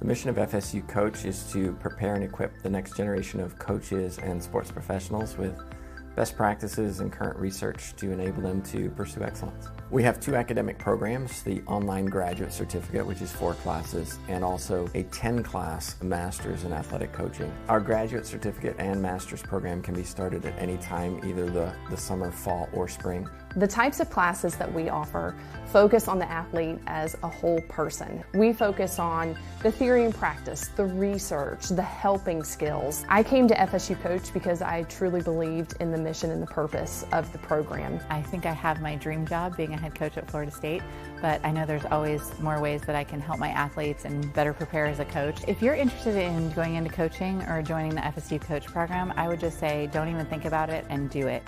The mission of FSU Coach is to prepare and equip the next generation of coaches and sports professionals with best practices and current research to enable them to pursue excellence. We have 2 academic programs, the online graduate certificate, which is 4 classes, and also a 10-class master's in athletic coaching. Our graduate certificate and master's program can be started at any time, either the summer, fall, or spring. The types of classes that we offer focus on the athlete as a whole person. We focus on the theory and practice, the research, the helping skills. I came to FSU Coach because I truly believed in the mission and the purpose of the program. I think I have my dream job being a head coach at Florida State, but I know there's always more ways that I can help my athletes and better prepare as a coach. If you're interested in going into coaching or joining the FSU Coach program, I would just say don't even think about it and do it.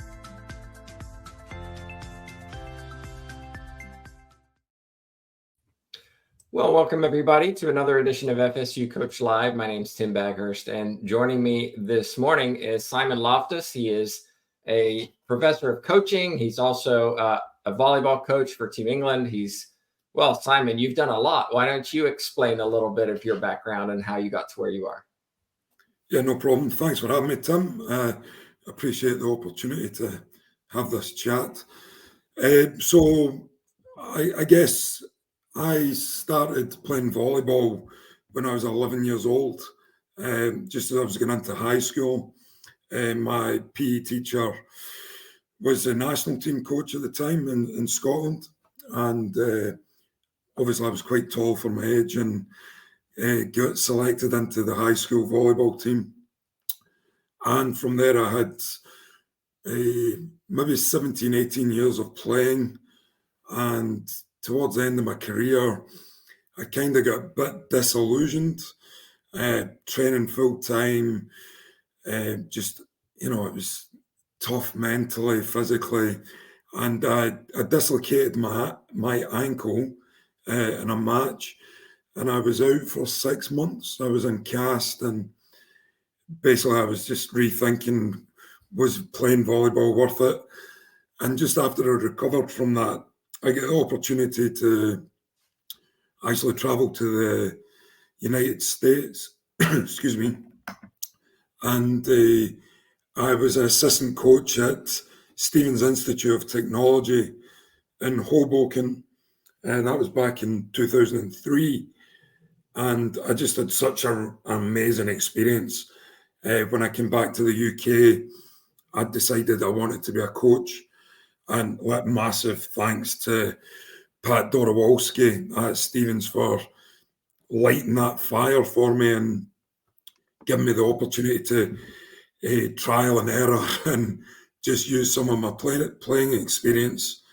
Well, welcome everybody to another edition of FSU Coach Live. My name is Tim Baghurst, and joining me this morning is Simon Loftus. He is a professor of coaching. He's also a volleyball coach for Team England. Well, Simon, you've done a lot. Why don't you explain a little bit of your background and how you got to where you are? Yeah, no problem. Thanks for having me, Tim. Appreciate the opportunity to have this chat. So I guess I started playing volleyball when I was 11 years old, just as I was going into high school. My PE teacher was a national team coach at the time in Scotland, and obviously I was quite tall for my age and got selected into the high school volleyball team. And from there I had maybe 17, 18 years of playing, and towards the end of my career, I kind of got a bit disillusioned, training full time, just, it was tough mentally, physically, and I dislocated my ankle in a match, and I was out for 6 months. I was in cast, and basically I was just rethinking, was playing volleyball worth it? And just after I recovered from that, I get the opportunity to actually travel to the United States, excuse me, and I was an assistant coach at Stevens Institute of Technology in Hoboken, and that was back in 2003, and I just had such an amazing experience. When I came back to the UK, I decided I wanted to be a coach. And massive thanks to Pat Dorowolski at Stevens for lighting that fire for me and giving me the opportunity to trial and error and just use some of my playing experience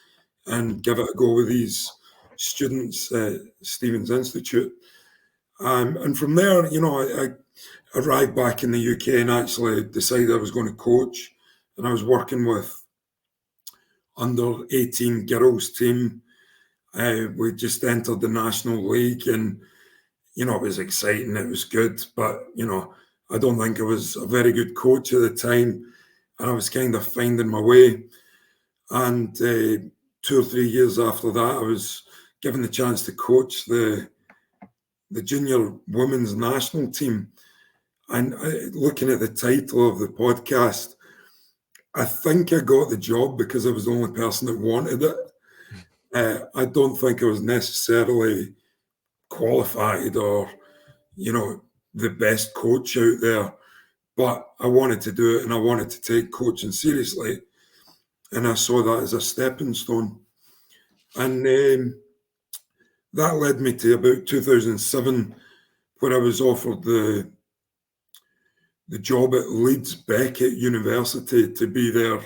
and give it a go with these students at Stevens Institute. And from there, I arrived back in the UK and actually decided I was going to coach. And I was working with under 18 girls team. We just entered the National League, and it was exciting, it was good, but I don't think I was a very good coach at the time, and I was kind of finding my way. And 2 or 3 years after that, I was given the chance to coach the junior women's national team. And looking at the title of the podcast, I think I got the job because I was the only person that wanted it. I don't think I was necessarily qualified or, the best coach out there, but I wanted to do it and I wanted to take coaching seriously. And I saw that as a stepping stone. And that led me to about 2007, where I was offered the job at Leeds Beckett University to be their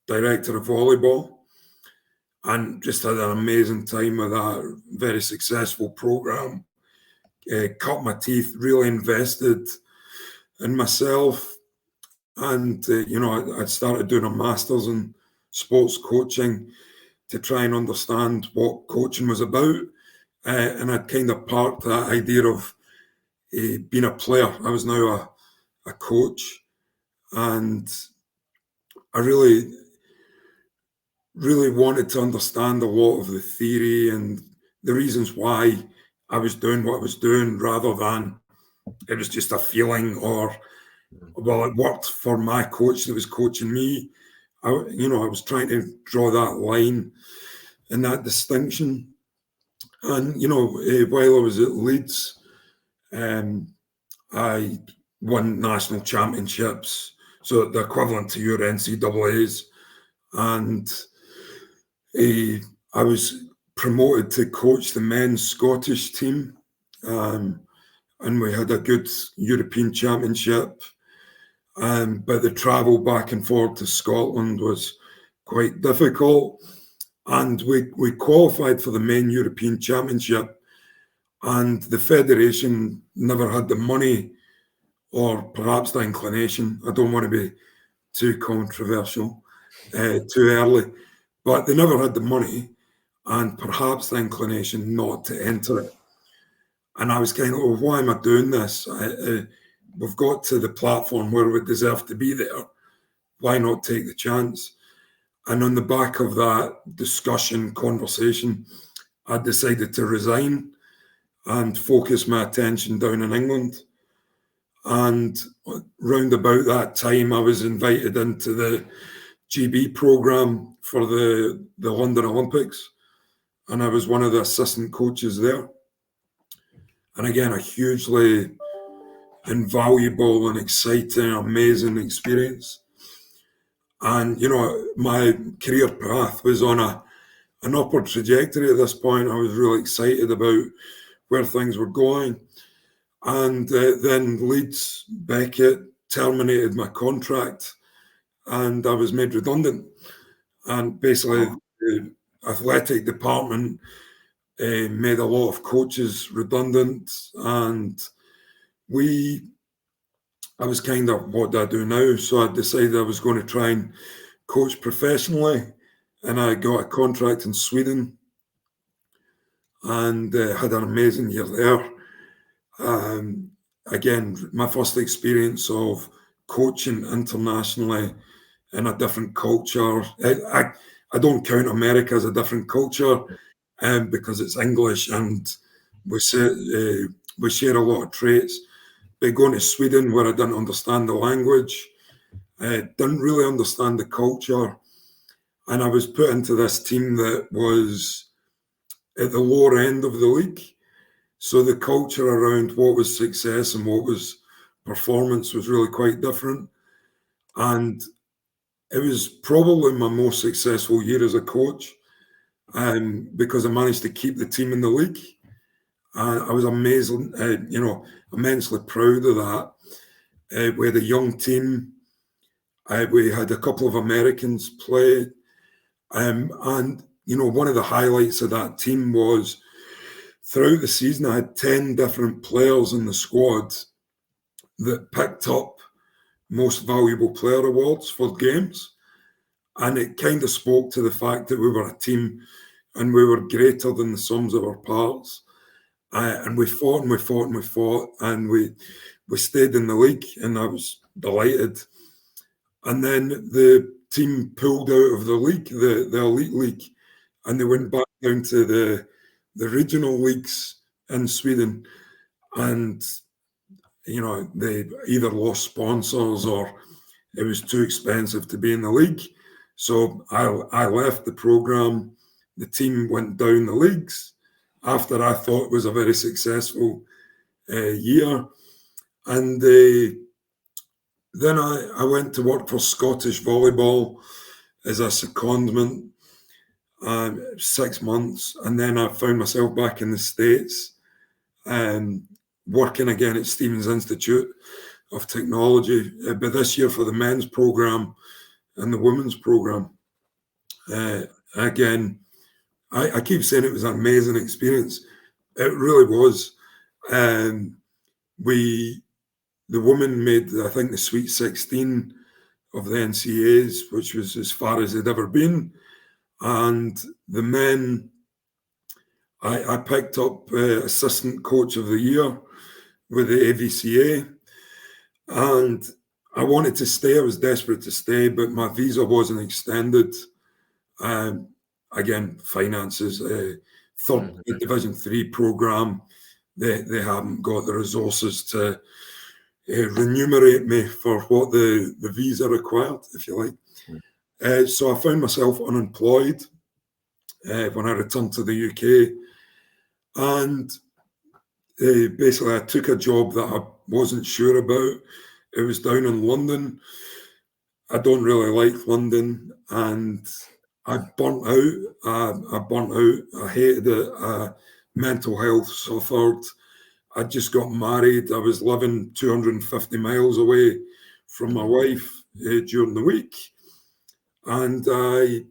director of volleyball, and just had an amazing time with that. Very successful program. Cut my teeth, really invested in myself, and I'd started doing a master's in sports coaching to try and understand what coaching was about, and I'd kind of parked that idea of being a player. I was now a coach, and I really wanted to understand a lot of the theory and the reasons why I was doing what I was doing rather than it was just a feeling or, well, it worked for my coach that was coaching me. I was trying to draw that line and that distinction. And, while I was at Leeds, I won national championships, so the equivalent to your NCAAs. And I was promoted to coach the men's Scottish team. And we had a good European championship. But the travel back and forth to Scotland was quite difficult. And we qualified for the main European championship. And the federation never had the money or perhaps the inclination. I don't want to be too controversial too early, but they never had the money and perhaps the inclination not to enter it. And I was kind of, well, why am I doing this? We've got to the platform where we deserve to be there. Why not take the chance? And on the back of that conversation, I decided to resign and focus my attention down in England. And round about that time, I was invited into the GB program for the London Olympics. And I was one of the assistant coaches there. And again, a hugely invaluable and exciting, amazing experience. And, my career path was on an upward trajectory at this point. I was really excited about where things were going. And then Leeds Beckett terminated my contract and I was made redundant. And basically, the athletic department made a lot of coaches redundant. And I was kind of, what do I do now? So I decided I was going to try and coach professionally. And I got a contract in Sweden and had an amazing year there. Again, my first experience of coaching internationally in a different culture. I don't count America as a different culture because it's English and we share a lot of traits. But going to Sweden where I didn't understand the language, didn't really understand the culture, and I was put into this team that was at the lower end of the league. So the culture around what was success and what was performance was really quite different. And it was probably my most successful year as a coach because I managed to keep the team in the league. I was amazing, immensely proud of that. We had a young team. We had a couple of Americans play. And, one of the highlights of that team was throughout the season, I had 10 different players in the squad that picked up most valuable player awards for games. And it kind of spoke to the fact that we were a team and we were greater than the sums of our parts. And we fought and we fought and we fought and we stayed in the league and I was delighted. And then the team pulled out of the league, the elite league, and they went back down to the regional leagues in Sweden. And, they either lost sponsors or it was too expensive to be in the league. So I left the program. The team went down the leagues after I thought it was a very successful year. And then I went to work for Scottish Volleyball as a secondment, 6 months. And then I found myself back in the States, working again at Stevens Institute of Technology, but this year for the men's program and the women's program. Again, I keep saying it was an amazing experience. It really was. The women made, I think, the Sweet 16 of the NCAAs, which was as far as they'd ever been. And the men, I picked up Assistant Coach of the Year with the AVCA. And I wanted to stay. I was desperate to stay, but my visa wasn't extended. Again, finances, Division 3 program. they haven't got the resources to remunerate me for what the visa required, if you like. So I found myself unemployed when I returned to the UK, and basically I took a job that I wasn't sure about. It was down in London. I don't really like London, and I burnt out. I hated it. Mental health suffered. I just got married. I was living 250 miles away from my wife during the week. And I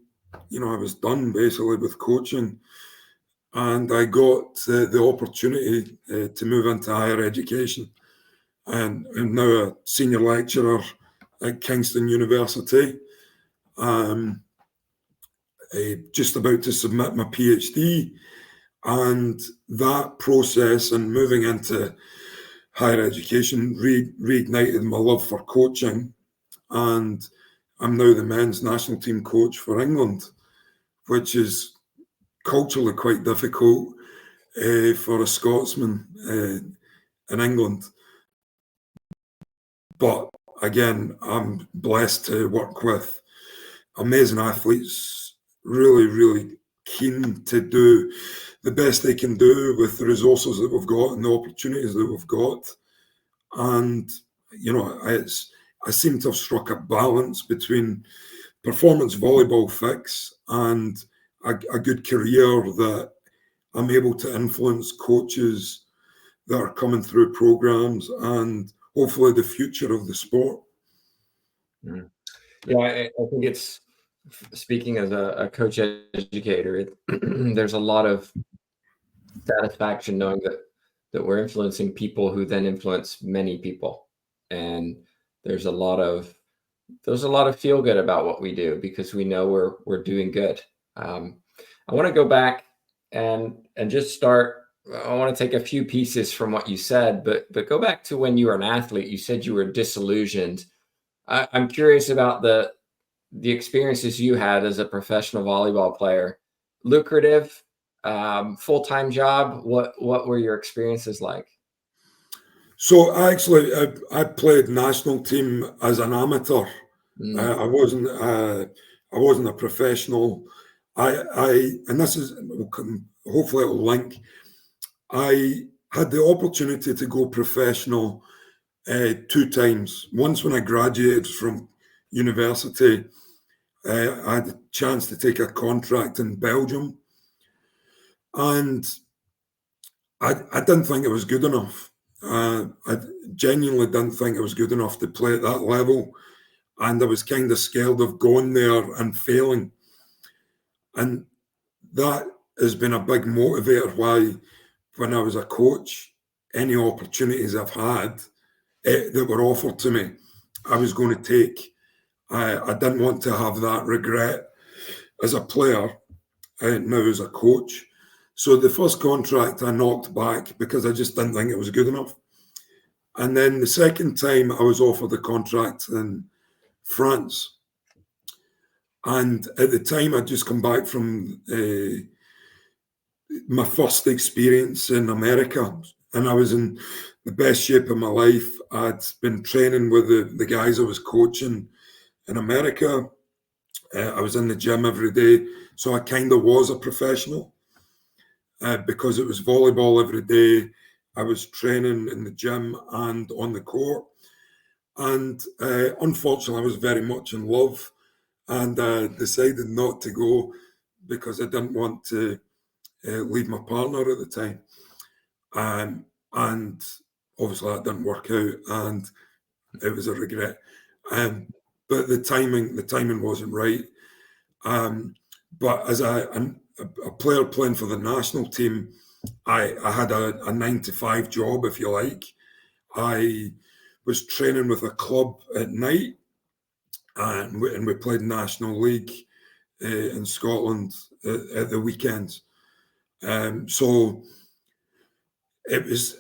was done basically with coaching. And I got the opportunity to move into higher education. And I'm now a senior lecturer at Kingston University. Just about to submit my PhD. And that process and moving into higher education reignited my love for coaching, and I'm now the men's national team coach for England, which is culturally quite difficult for a Scotsman in England. But again, I'm blessed to work with amazing athletes, really, really keen to do the best they can do with the resources that we've got and the opportunities that we've got. And, I seem to have struck a balance between performance volleyball fix and a good career that I'm able to influence coaches that are coming through programs and hopefully the future of the sport. Yeah, I think it's, speaking as a coach educator, there's a lot of satisfaction knowing that we're influencing people who then influence many people. And there's a lot of feel good about what we do because we know we're doing good. I want to go back and just start. I want to take a few pieces from what you said, but go back to when you were an athlete. You said you were disillusioned. I'm curious about the experiences you had as a professional volleyball player. Lucrative, full-time job. What were your experiences like? So actually, I played national team as an amateur. I wasn't a professional. And this is, hopefully it'll link. I had the opportunity to go professional 2 times. Once when I graduated from university, I had a chance to take a contract in Belgium, and I didn't think it was good enough. I genuinely didn't think it was good enough to play at that level, and I was kind of scared of going there and failing. And that has been a big motivator why, when I was a coach, any opportunities I've had that were offered to me, I was going to take. I didn't want to have that regret as a player, now as a coach. So the first contract I knocked back because I just didn't think it was good enough. And then the second time I was offered a contract in France. And at the time I'd just come back from my first experience in America, and I was in the best shape of my life. I'd been training with the guys I was coaching in America. I was in the gym every day. So I kind of was a professional because it was volleyball every day. I was training in the gym and on the court. And unfortunately, I was very much in love and decided not to go because I didn't want to leave my partner at the time. And obviously that didn't work out, and it was a regret. But the timing wasn't right. But as a player playing for the national team, I had a 9-to-5 job, if you like. I was training with a club at night, and we played National League in Scotland at the weekends. So it was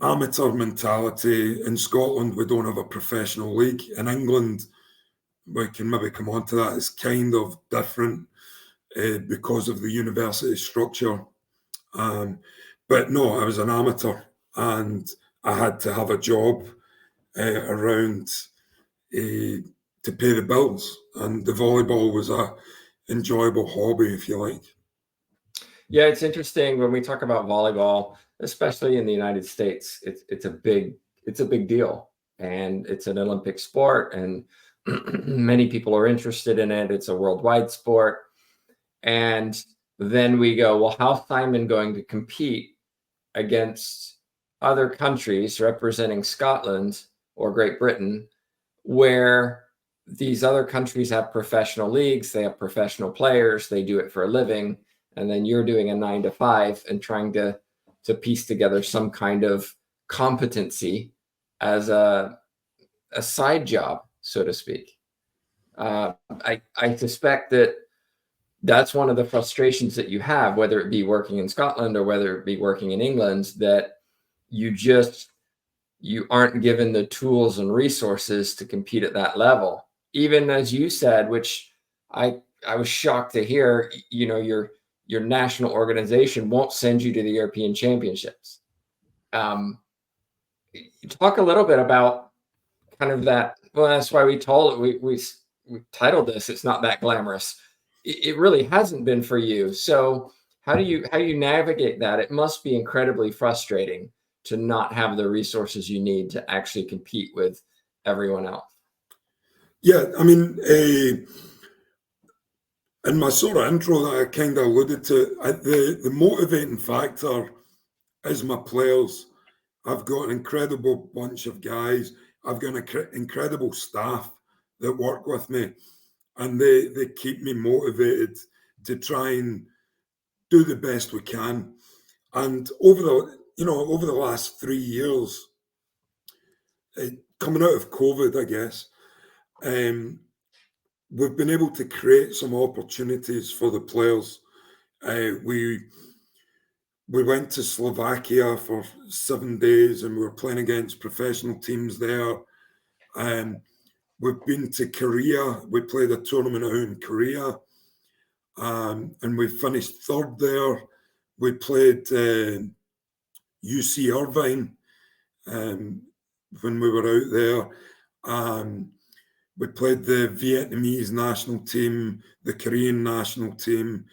amateur mentality. In Scotland, we don't have a professional league. In England, we can maybe come on to that, it's kind of different because of the university structure. But no, I was an amateur, and I had to have a job around to pay the bills, and the volleyball was a enjoyable hobby, if you like. Yeah, it's interesting when we talk about volleyball, especially in the United States. It's a big deal, and it's an Olympic sport, and many people are interested in it. It's a worldwide sport, and then we go, well, how's Simon going to compete against other countries representing Scotland or Great Britain, where these other countries have professional leagues, they have professional players, they do it for a living, and then you're doing a 9 to 5 and trying to piece together some kind of competency as a side job, so to speak. I suspect that that's one of the frustrations that you have, whether it be working in Scotland or whether it be working in England, that you aren't given the tools and resources to compete at that level. Even as you said, which I was shocked to hear, your national organization won't send you to the European Championships. Talk a little bit about kind of that. Well, that's why we titled this "It's Not That Glamorous." It really hasn't been for you. So how do you navigate that? It must be incredibly frustrating to not have the resources you need to actually compete with everyone else. Yeah, I mean, in my sort of intro that I kind of alluded to, the motivating factor is my players. I've got an incredible bunch of guys. I've got an incredible staff that work with me, and they keep me motivated to try and do the best we can. And over the last 3 years, coming out of COVID, I guess, we've been able to create some opportunities for the players. We went to Slovakia for 7 days, and we were playing against professional teams there. We've been to Korea. We played a tournament out in Korea, and we finished third there. We played UC Irvine when we were out there. We played the Vietnamese national team, the Korean national team,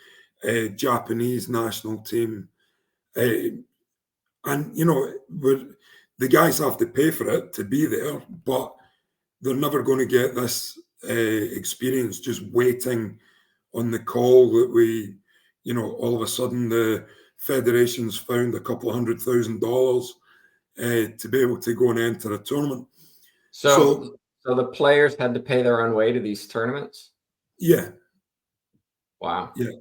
Japanese national team. And, the guys have to pay for it to be there, but they're never going to get this experience just waiting on the call that all of a sudden the federation's found a couple of $100,000 to be able to go and enter a tournament. So the players had to pay their own way to these tournaments? Yeah. Wow. Yeah.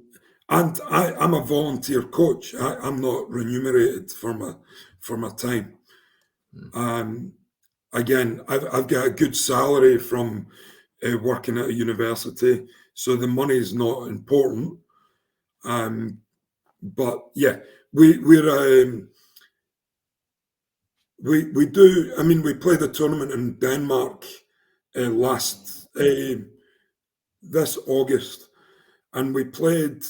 And I'm a volunteer coach. I'm not remunerated for my time. Again, I've got a good salary from working at a university, so the money is not important. But yeah, we do. I mean, we played a tournament in Denmark this August, and we played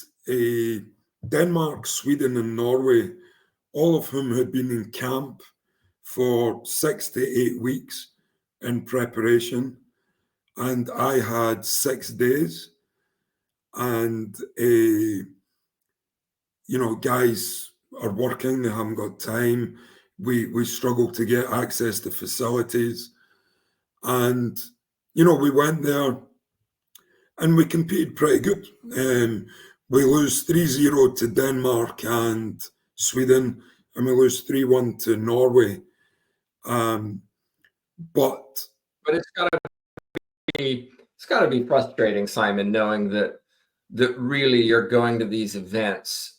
Denmark, Sweden, and Norway, all of whom had been in camp for 6 to 8 weeks in preparation. And I had 6 days, and guys are working, they haven't got time. We struggle to get access to facilities. And, we went there and we competed pretty good. We lose 3-0 to Denmark and Sweden, and we lose 3-1 to Norway. But it's got to be frustrating, Simon, knowing that really you're going to these events,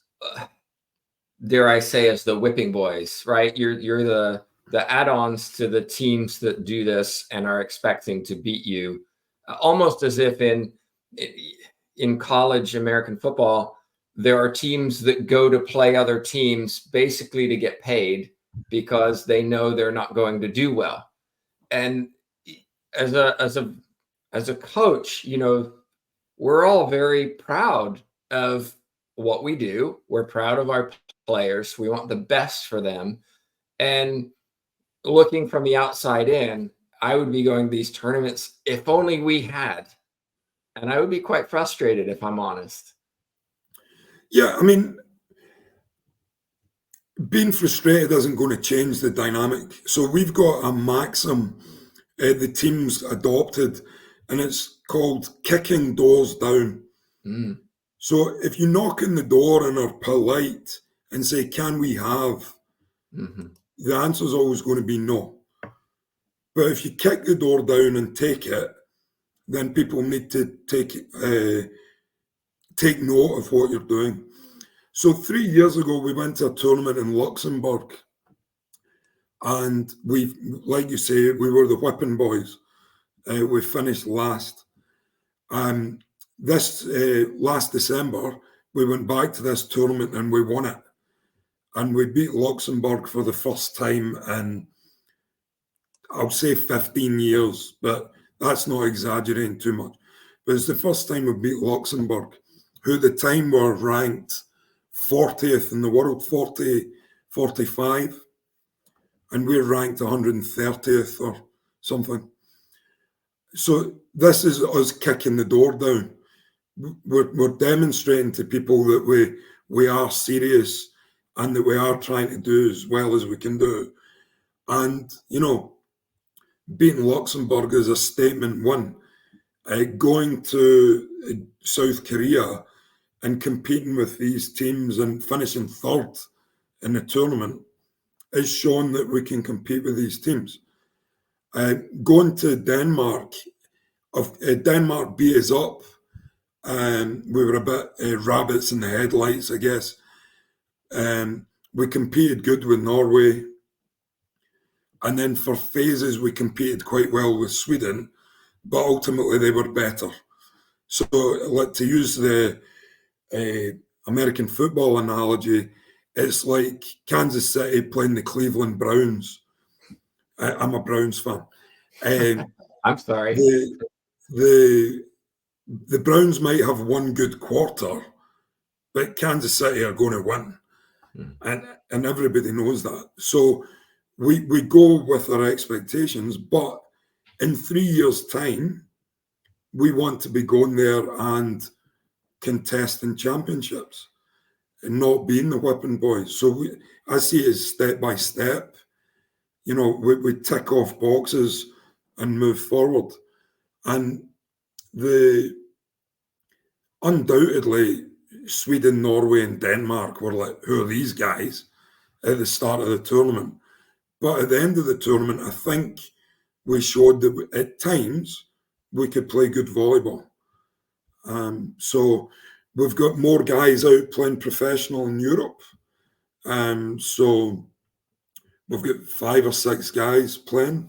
dare I say, as the whipping boys, right? You're the add-ons to the teams that do this and are expecting to beat you, almost as if in college American football, there are teams that go to play other teams basically to get paid because they know they're not going to do well. And as a coach, we're all very proud of what we do. We're proud of our players. We want the best for them. And looking from the outside in, I would be going to these tournaments if only we had. And I would be quite frustrated, if I'm honest. Yeah, I mean, being frustrated isn't going to change the dynamic. So we've got a maxim the team's adopted, and it's called kicking doors down. Mm. So if you knock on the door and are polite and say, can we have, the answer is always going to be no. But if you kick the door down and take it, then people need to take note of what you're doing. So 3 years ago, we went to a tournament in Luxembourg, and like you say, we were the whipping boys. We finished last. This last December, we went back to this tournament and we won it. And we beat Luxembourg for the first time in, I'll say 15 years, but that's not exaggerating too much. But it's the first time we beat Luxembourg, who at the time were ranked 40th in the world, 45, and we're ranked 130th or something. So this is us kicking the door down. We're demonstrating to people that we are serious and that we are trying to do as well as we can do. And, beating Luxembourg is a statement one. Going to South Korea and competing with these teams and finishing third in the tournament is showing that we can compete with these teams. Going to Denmark, Denmark beat us up. We were a bit rabbits in the headlights, I guess. We competed good with Norway. And then for phases, we competed quite well with Sweden, but ultimately they were better. So to use the American football analogy, it's like Kansas City playing the Cleveland Browns. I'm a Browns fan. I'm sorry. The Browns might have one good quarter, but Kansas City are going to win. And everybody knows that. So we go with our expectations, but in 3 years' time, we want to be going there and contesting championships and not being the whipping boys. So I see it as step by step. We tick off boxes and move forward. And undoubtedly, Sweden, Norway, and Denmark were like, who are these guys at the start of the tournament? But at the end of the tournament, I think we showed that at times we could play good volleyball. So we've got more guys out playing professional in Europe. So we've got 5 or 6 guys playing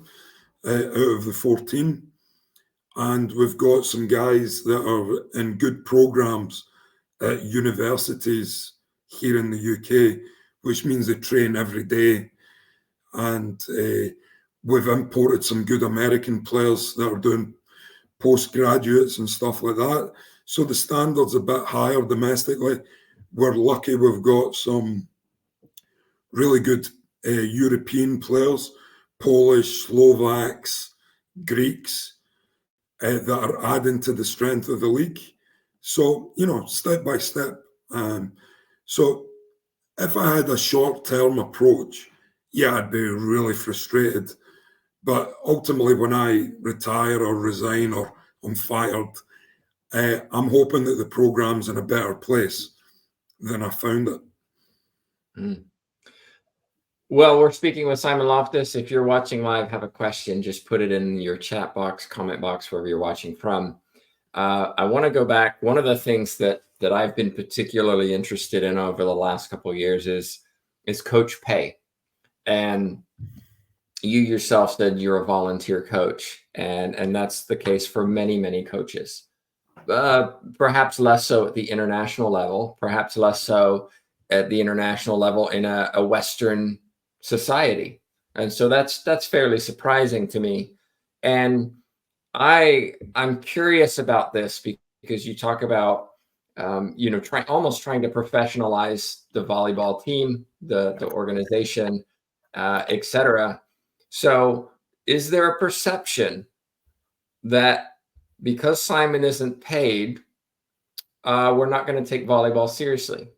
out of the 14. And we've got some guys that are in good programs at universities here in the UK, which means they train every day. And we've imported some good American players that are doing postgraduates and stuff like that. So the standard's a bit higher domestically. We're lucky we've got some really good European players, Polish, Slovaks, Greeks, that are adding to the strength of the league. So, step by step. So if I had a short-term approach, I'd be really frustrated. But ultimately, when I retire or resign or I'm fired, I'm hoping that the program's in a better place than I found it. Well, we're speaking with Simon Loftus. If you're watching live, have a question, just put it in your chat box, comment box, wherever you're watching from. I want to go back. One of the things that I've been particularly interested in over the last couple of years is coach pay. And you yourself said you're a volunteer coach, and that's the case for many, many coaches. Perhaps less so at the international level, perhaps less so at the international level in a Western society. And so that's fairly surprising to me. And I'm curious about this because you talk about almost trying to professionalize the volleyball team, the organization, etc. So is there a perception that because Simon isn't paid, we're not going to take volleyball seriously?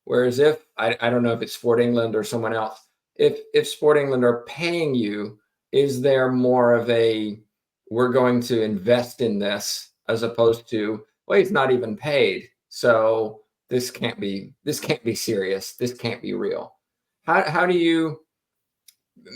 Whereas if, I don't know if it's Sport England or someone else, if Sport England are paying you, is there more of a, we're going to invest in this, as opposed to, well, he's not even paid, so this can't be serious, this can't be real? How do you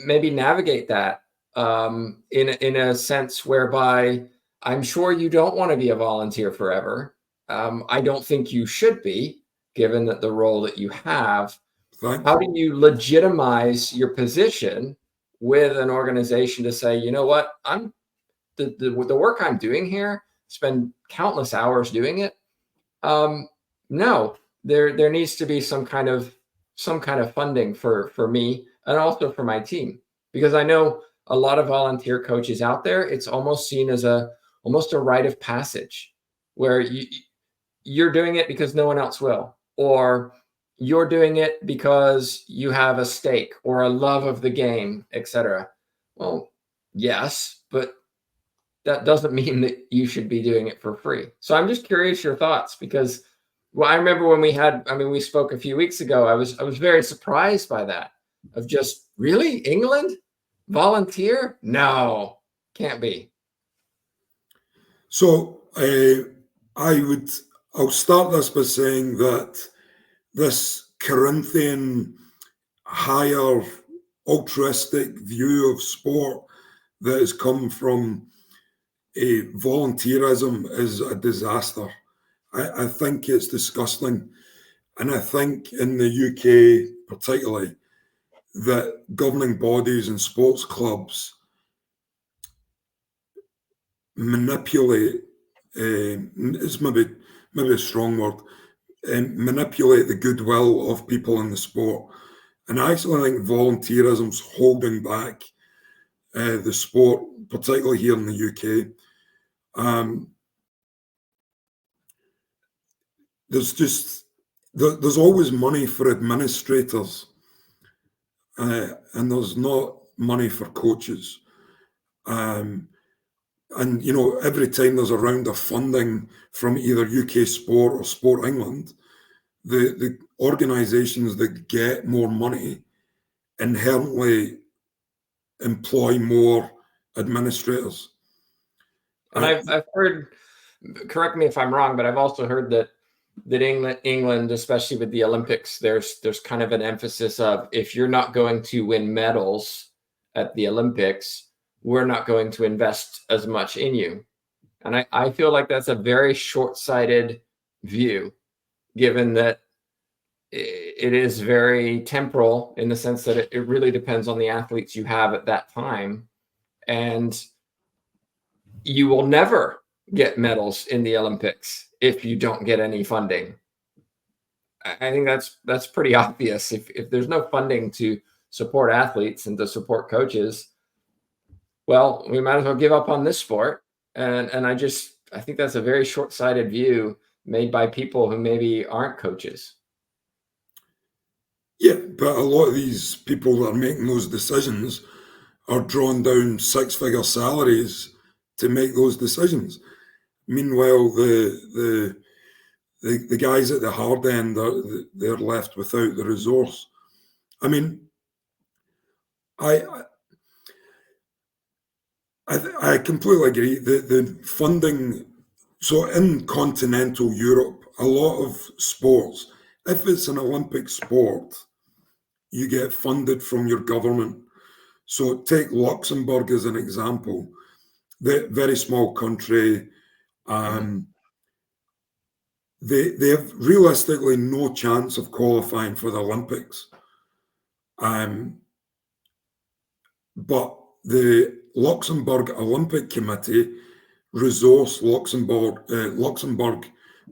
maybe navigate that in a sense whereby I'm sure you don't want to be a volunteer forever. I don't think you should be, given that the role that you have. How do you legitimize your position with an organization to say, you know what, I'm the work I'm doing here, spend countless hours doing it. No, there needs to be some kind of funding for me and also for my team, because I know a lot of volunteer coaches out there, it's almost seen as almost a rite of passage, where you're doing it because no one else will, or you're doing it because you have a stake or a love of the game, etc. Well, yes, but that doesn't mean that you should be doing it for free. So I'm just curious your thoughts, because I remember when we spoke a few weeks ago, I was very surprised by that, of just, really, England? Volunteer? No, can't be. So I'll start this by saying that this Corinthian, higher, altruistic view of sport that has come from volunteerism is a disaster. I think it's disgusting. And I think in the UK particularly, that governing bodies and sports clubs manipulate, it's maybe a strong word, manipulate the goodwill of people in the sport. And I actually think volunteerism's holding back the sport, particularly here in the UK. There's always money for administrators, and there's not money for coaches. And every time there's a round of funding from either UK Sport or Sport England, the organisations that get more money inherently employ more administrators. And I've heard, correct me if I'm wrong, but I've also heard that England, especially with the Olympics, there's kind of an emphasis of, if you're not going to win medals at the Olympics, we're not going to invest as much in you. And I feel like that's a very short-sighted view, given that it is very temporal, in the sense that it really depends on the athletes you have at that time. And you will never get medals in the Olympics if you don't get any funding. I think that's pretty obvious. If there's no funding to support athletes and to support coaches, well, we might as well give up on this sport. And I think that's a very short-sighted view made by people who maybe aren't coaches. Yeah, but a lot of these people that are making those decisions are drawing down six-figure salaries to make those decisions. Meanwhile, the guys at the hard end, they're left without the resource. I mean, I completely agree. The funding, so in continental Europe, a lot of sports, if it's an Olympic sport, you get funded from your government. So take Luxembourg as an example. The very small country, they have realistically no chance of qualifying for the Olympics. But the Luxembourg Olympic Committee resource Luxembourg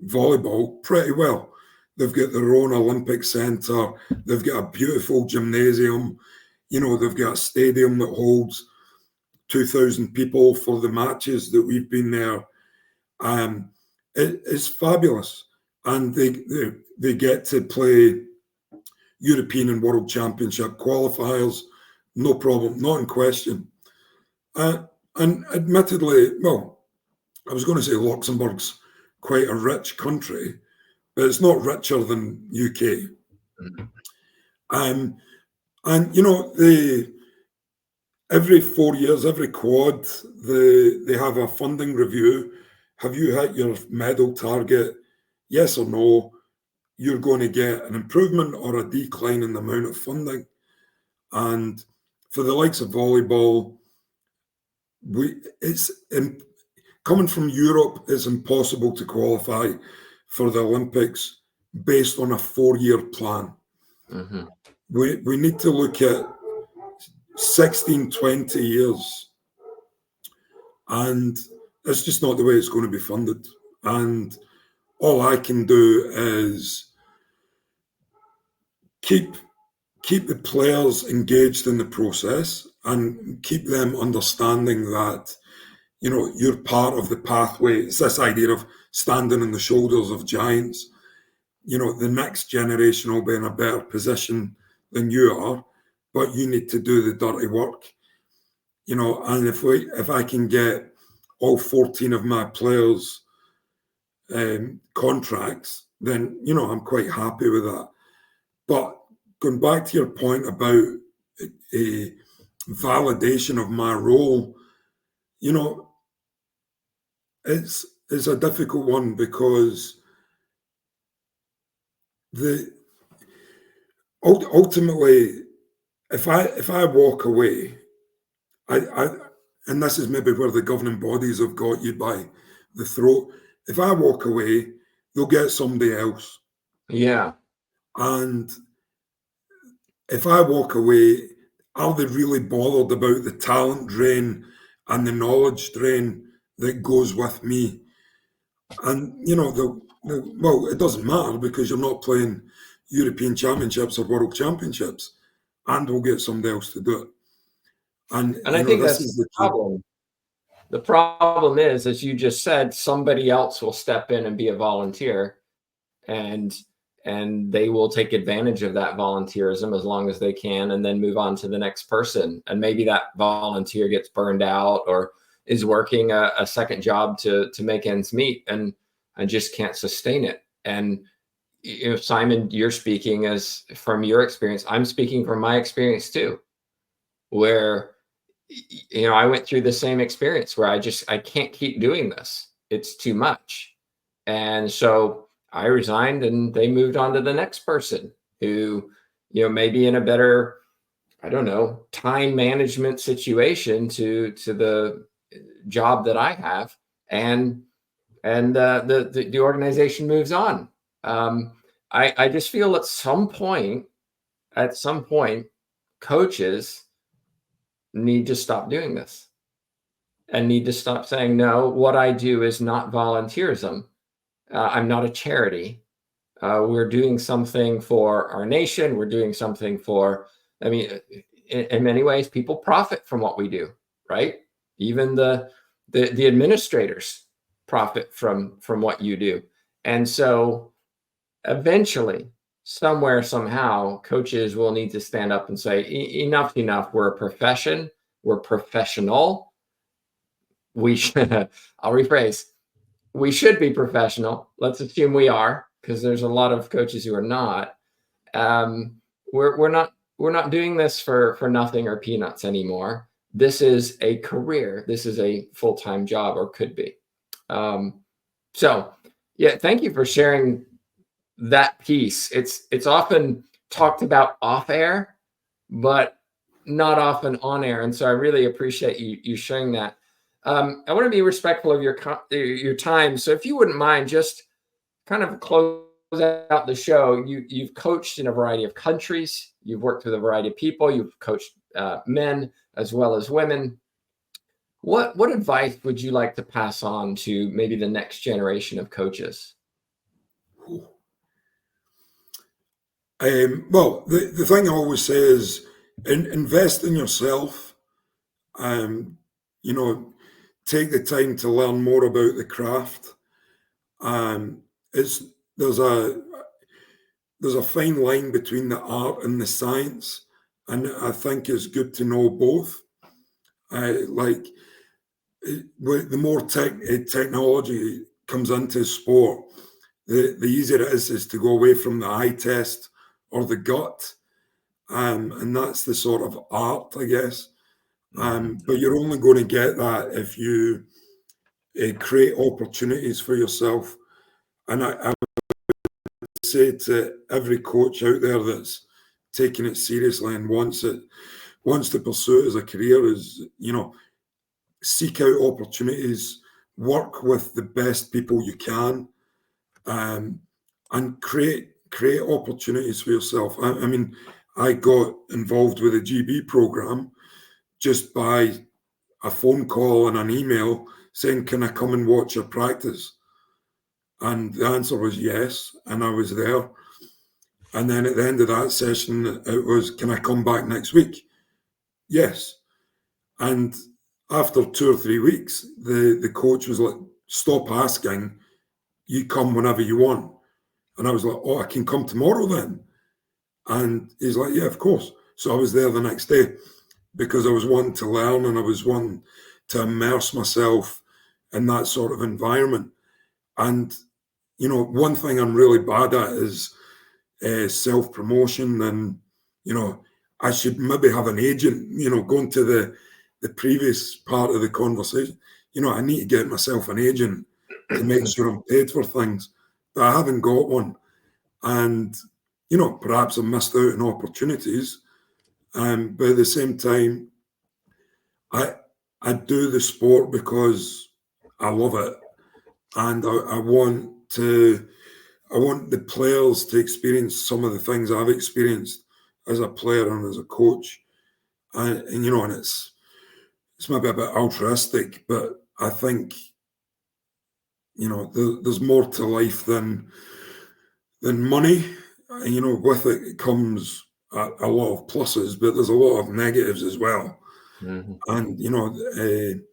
volleyball pretty well. They've got their own Olympic centre. They've got a beautiful gymnasium. They've got a stadium that holds 2,000 people for the matches that we've been there. It's fabulous. and they get to play European and World Championship qualifiers, no problem, not in question. And admittedly, well, I was going to say Luxembourg's quite a rich country, but it's not richer than UK. And every 4 years, every quad, they have a funding review. Have you hit your medal target? Yes or no? You're going to get an improvement or a decline in the amount of funding. And for the likes of volleyball, coming from Europe, it's impossible to qualify for the Olympics based on a 4-year plan. Mm-hmm. We need to look at 16, 20 years. And it's just not the way it's going to be funded. And all I can do is keep the players engaged in the process and keep them understanding that, you're part of the pathway. It's this idea of standing on the shoulders of giants. The next generation will be in a better position than you are, but you need to do the dirty work. And if I can get all 14 of my players contracts, then, I'm quite happy with that. But going back to your point about a validation of my role, it's a difficult one because ultimately, if I walk away, and this is maybe where the governing bodies have got you by the throat. If I walk away, they'll get somebody else. Yeah. And if I walk away, are they really bothered about the talent drain and the knowledge drain that goes with me? And, well, it doesn't matter because you're not playing European Championships or World Championships, and we'll get somebody else to do it. And I think that's the problem. The problem is, as you just said, somebody else will step in and be a volunteer, and they will take advantage of that volunteerism as long as they can, and then move on to the next person. And maybe that volunteer gets burned out or is working a second job to make ends meet, and I just can't sustain it. And Simon, you're speaking as from your experience. I'm speaking from my experience too, where I went through the same experience where I can't keep doing this. It's too much. And so I resigned and they moved on to the next person who, maybe in a better, I don't know, time management situation to the job that I have. And the organization moves on. I just feel at some point, coaches need to stop doing this and need to stop saying, no, what I do is not volunteerism. I'm not a charity. We're doing something for our nation. We're doing something for, in many ways, people profit from what we do, right? Even the administrators profit from what you do. And so eventually, somewhere, somehow, coaches will need to stand up and say, enough's enough. We're a profession. We're professional. We should, I'll rephrase, we should be professional. Let's assume we are, because there's a lot of coaches who are not. We're not doing this for nothing or peanuts anymore. This is a career. This is a full-time job, or could be. So yeah, thank you for sharing that piece. It's often talked about off air, but not often on air. And so I really appreciate you sharing that. I want to be respectful of your time. So if you wouldn't mind, just kind of close out the show. You've coached in a variety of countries. You've worked with a variety of people. You've coached men as well as women. What advice would you like to pass on to maybe the next generation of coaches? Well, the thing I always say is invest in yourself. Take the time to learn more about the craft. It's there's a fine line between the art and the science, and I think it's good to know both. Like the more technology comes into sport, the easier it is to go away from the eye test or the gut, and that's the sort of art, I guess. But you're only going to get that if you create opportunities for yourself. And I would say to every coach out there that's taking it seriously and wants to pursue it as a career is, seek out opportunities, work with the best people you can, and create opportunities for yourself. I mean, I got involved with a GB program just by a phone call and an email saying, "Can I come and watch your practice?" And the answer was yes, and I was there. And then at the end of that session, it was, "Can I come back next week?" Yes. And after 2 or 3 weeks, the coach was like, "Stop asking, you come whenever you want." And I was like, "Oh, I can come tomorrow then?" And he's like, "Yeah, of course." So I was there the next day because I was wanting to learn and I was wanting to immerse myself in that sort of environment. And, one thing I'm really bad at is self-promotion. And, I should maybe have an agent, going to the previous part of the conversation. I need to get myself an agent to make sure I'm paid for things, but I haven't got one. And, perhaps I've missed out on opportunities. But at the same time, I do the sport because I love it. And I want the players to experience some of the things I've experienced as a player and as a coach. And it's maybe a bit altruistic, but I think, there's more to life than money. With it comes a lot of pluses, but there's a lot of negatives as well. Mm-hmm. And,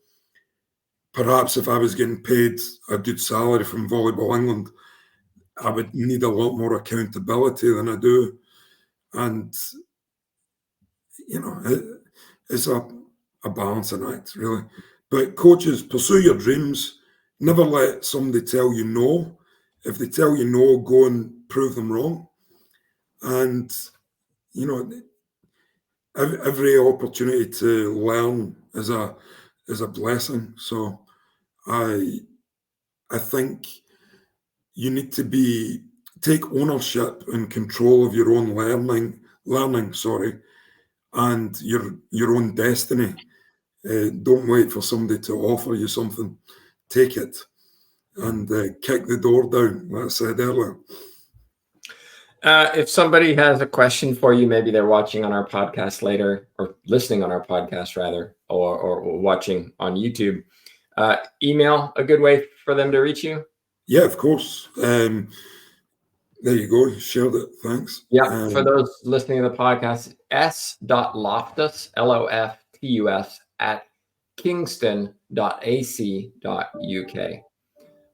perhaps if I was getting paid a good salary from Volleyball England, I would need a lot more accountability than I do. And, it's a balancing act, really. But coaches, pursue your dreams. Never let somebody tell you no. If they tell you no, go and prove them wrong. And, every opportunity to learn is a blessing. So I think you need to take ownership and control of your own learning, and your own destiny. Don't wait for somebody to offer you something. Take it and kick the door down, like I said earlier. If somebody has a question for you, maybe they're watching on our podcast later, or listening on our podcast rather, or watching on YouTube, email a good way for them to reach you? Yeah, of course. There you go. You shared it. Thanks. Yeah. For those listening to the podcast, s.loftus, Loftus, at kingston.ac.uk.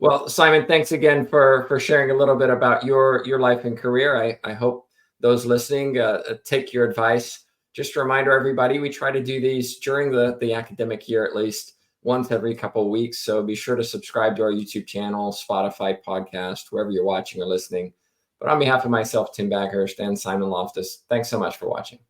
Well, Simon, thanks again for sharing a little bit about your life and career. I hope those listening take your advice. Just a reminder, everybody, we try to do these during the academic year, at least once every couple of weeks. So be sure to subscribe to our YouTube channel, Spotify podcast, wherever you're watching or listening. But on behalf of myself, Tim Baghurst, and Simon Loftus, thanks so much for watching.